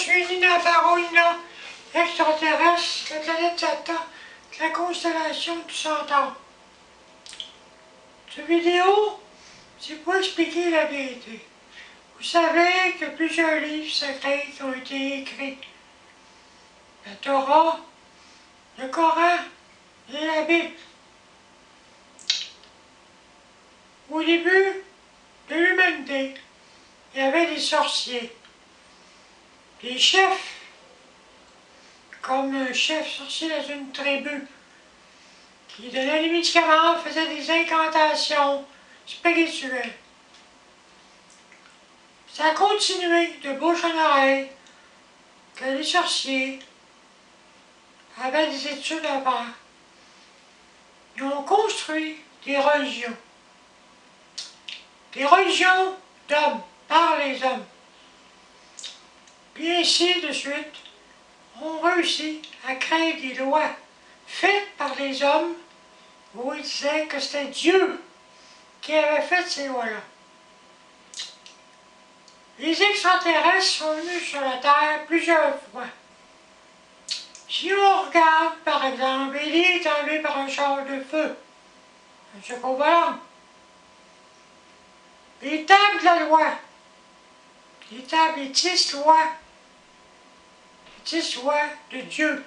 suis Nina Baroina, extraterrestre, de la planète Satan, de la constellation du Centaure. Cette vidéo, c'est pour expliquer la vérité. Vous savez que plusieurs livres secrets qui ont été écrits. La Torah, le Coran et la Bible. Au début de l'humanité, il y avait des sorciers, des chefs, comme un chef sorcier dans une tribu, qui donnait des médicaments, faisait des incantations spirituelles. Ça a continué de bouche en oreille, que les sorciers avaient des études à faire. Ils ont construit des religions d'hommes, par les hommes. Puis ainsi de suite, on réussit à créer des lois faites par les hommes où ils disaient que c'était Dieu qui avait fait ces lois-là. Les extraterrestres sont venus sur la Terre plusieurs fois. Si on regarde, par exemple, Élie est enlevé par un char de feu, un secours volant. Les tables de la loi, les tables, les 10 lois, les 10 lois de Dieu.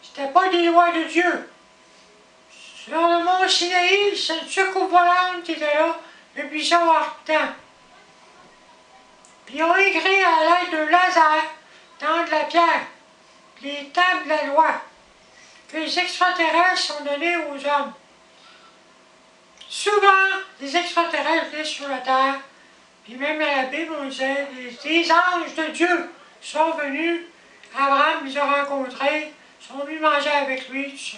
C'était pas des lois de Dieu. Sur le mont Sinaï, c'est une secours volante qui était là, le buisson ardent. Puis ils ont écrit à l'aide de laser, dans de la pierre, les tables de la loi, que les extraterrestres sont donnés aux hommes. Souvent, les extraterrestres venaient sur la Terre, puis même à la Bible, on disait, les anges de Dieu sont venus, Abraham les a rencontrés, sont venus manger avec lui, tout ça.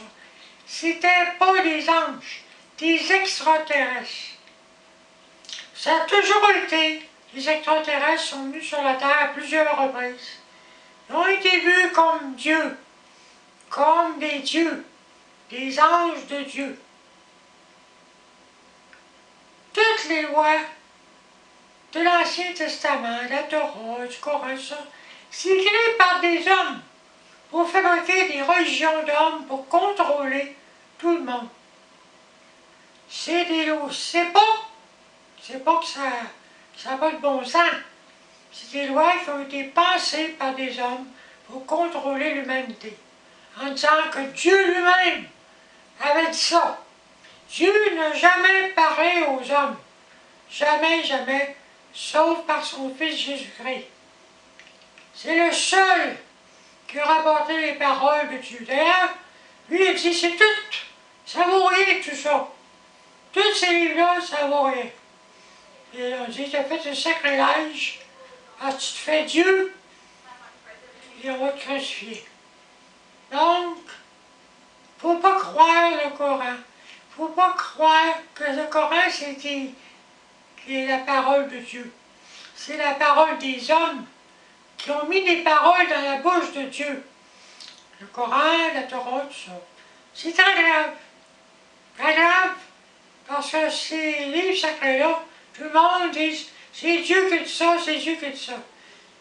C'était pas des anges, des extraterrestres. Ça a toujours été, les extraterrestres sont venus sur la Terre à plusieurs reprises. Ils ont été vus comme Dieu, comme des dieux, des anges de Dieu. Toutes les lois de l'Ancien Testament, la Torah, du Coran, ça, c'est créé par des hommes pour fabriquer des religions d'hommes pour contrôler tout le monde. C'est des lois, c'est pas que ça n'a pas de bon sens. C'est des lois qui ont été pensées par des hommes pour contrôler l'humanité. En disant que Dieu lui-même avait dit ça. Dieu n'a jamais parlé aux hommes. Jamais, jamais, sauf par son Fils Jésus-Christ. C'est le seul qui a rapporté les paroles de Dieu. D'ailleurs, lui il dit, c'est tout, ça vaut rien tout ça. Tous ces livres-là, ça vaut rien. Et on dit, tu as fait un sacrilège, parce que tu te fais Dieu, et on va te crucifier. Donc, faut pas croire le Coran. Faut pas croire que le Coran, c'est la parole de Dieu. C'est la parole des hommes qui ont mis des paroles dans la bouche de Dieu. Le Coran, la Torah, tout ça. C'est très grave. Très grave, parce que ces livres sacrés-là, tout le monde dit, c'est Dieu qui dit ça, c'est Dieu qui dit ça.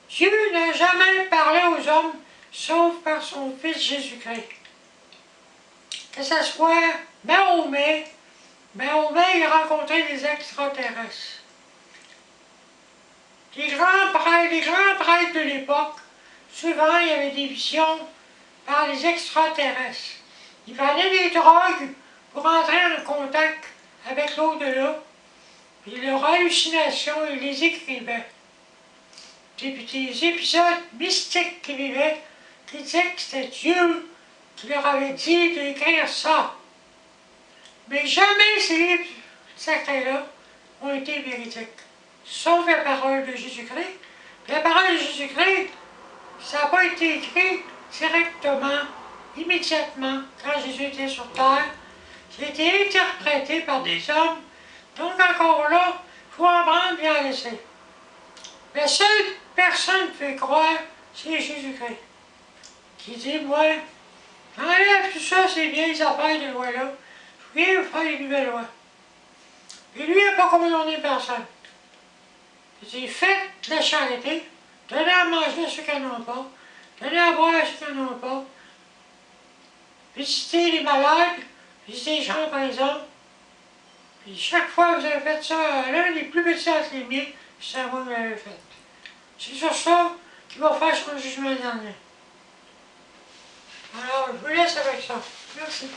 Dieu n'a jamais parlé aux hommes, sauf par son Fils Jésus-Christ. Que ce soit Mahomet, il a rencontré des extraterrestres. Les grands prêtres de l'époque, souvent il y avait des visions par les extraterrestres. Ils prenaient des drogues pour entrer en contact avec l'au-delà, puis leurs hallucinations, ils les écrivaient. Des épisodes mystiques qu'ils vivaient, qui disaient que c'était Dieu qui leur avait dit d'écrire ça. Mais jamais ces livres sacrés-là ont été véridiques. Sauf la parole de Jésus-Christ. La parole de Jésus-Christ, ça n'a pas été écrit directement, immédiatement, quand Jésus était sur terre. Ça a été interprété par des hommes. Donc encore là, il faut en prendre et en laisser. La seule personne qui fait croire, c'est Jésus-Christ. Qui dit, moi, enlève tout ça, ces vieilles affaires de loi-là. Je viens vous faire les nouvelles lois. Et lui, il n'a pas condamné personne. Il dit, faites la charité, donner à manger à ceux qui n'en ont pas, donner à boire à ceux qui n'en ont pas, visiter les malades, visiter les gens par exemple. Puis chaque fois que vous avez fait ça, l'un des plus petits entre les miens, c'est moi qui l'avais fait. C'est sur ça qu'il va faire son jugement dernier. Alors, je vous laisse avec ça. Merci.